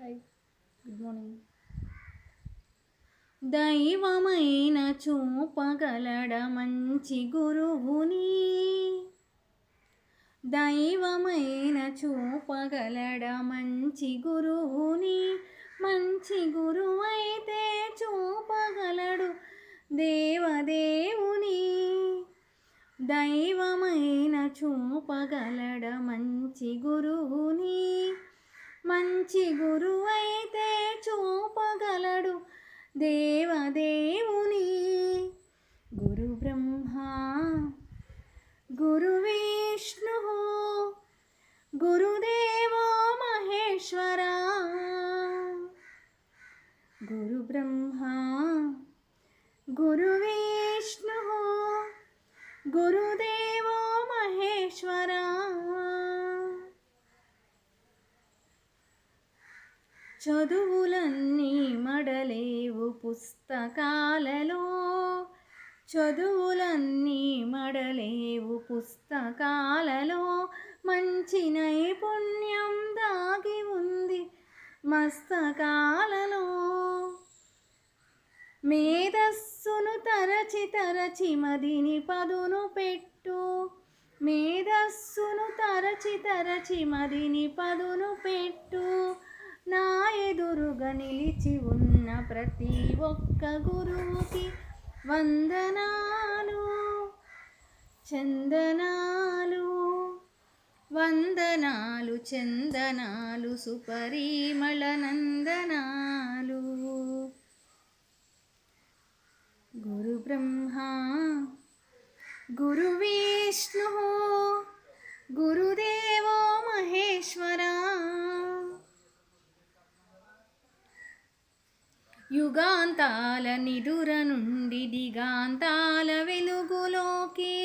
Hi, good morning. దైవమైన చూపగలడ మంచి గురువుని, దైవమైన చూపగలడ మంచి గురువుని, మంచి గురువైతే చూపగలడు దేవదేవుని. దైవమైన చూపగలడ మంచి గురువుని, మంచి గురువైతే చూపగలడు దేవదేవుని. గురు బ్రహ్మ గురు విష్ణు గురుదేవో మహేశ్వర. గురు బ్రహ్మ గురు విష్ణు గురుదేవో మహేశ్వర. చదువులన్నీ మడలేవు పుస్తకాలలో, చదువులన్నీ మడలేవు పుస్తకాలలో, మంచి నైపుణ్యం దాగి ఉంది మస్తకాలలో. మేధస్సును తరచి తరచి మదిని పదును పెట్టు, మేధస్సును తరచి తరచి మదిని పదును పెట్టు. నా ఎదురుగా నిలిచి ఉన్న ప్రతి ఒక్క గురువుకి వందనాలు చందనాలు, వందనాలు చందనాలు సుపరిమళ నందనాలు. గురు బ్రహ్మ గురు విష్ణు గురుదేవో మహేశ్వర. యుగాంతాల నిదుర నుండి దిగాంతాల వెలుగులోకి,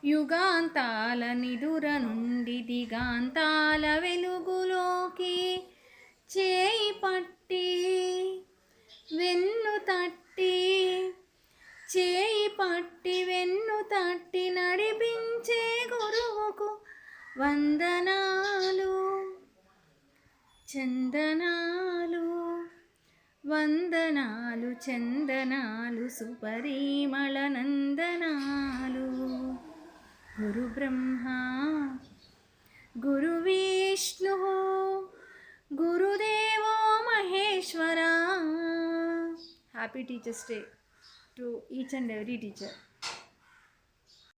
యుగాంతాల నిదుర నుండి దిగాంతాల వెలుగులోకి, చేయి పట్టి వెన్ను తట్టి, చేయి పట్టి వెన్ను తట్టి నడిపించే గురువుకు వందనాలు చందనాలు, వందనాలు చందనాలు సుపరిమళ నందనాలు. గురు బ్రహ్మ గురు విష్ణు గురుదేవో Maheshwara. Happy teachers day to each and every teacher.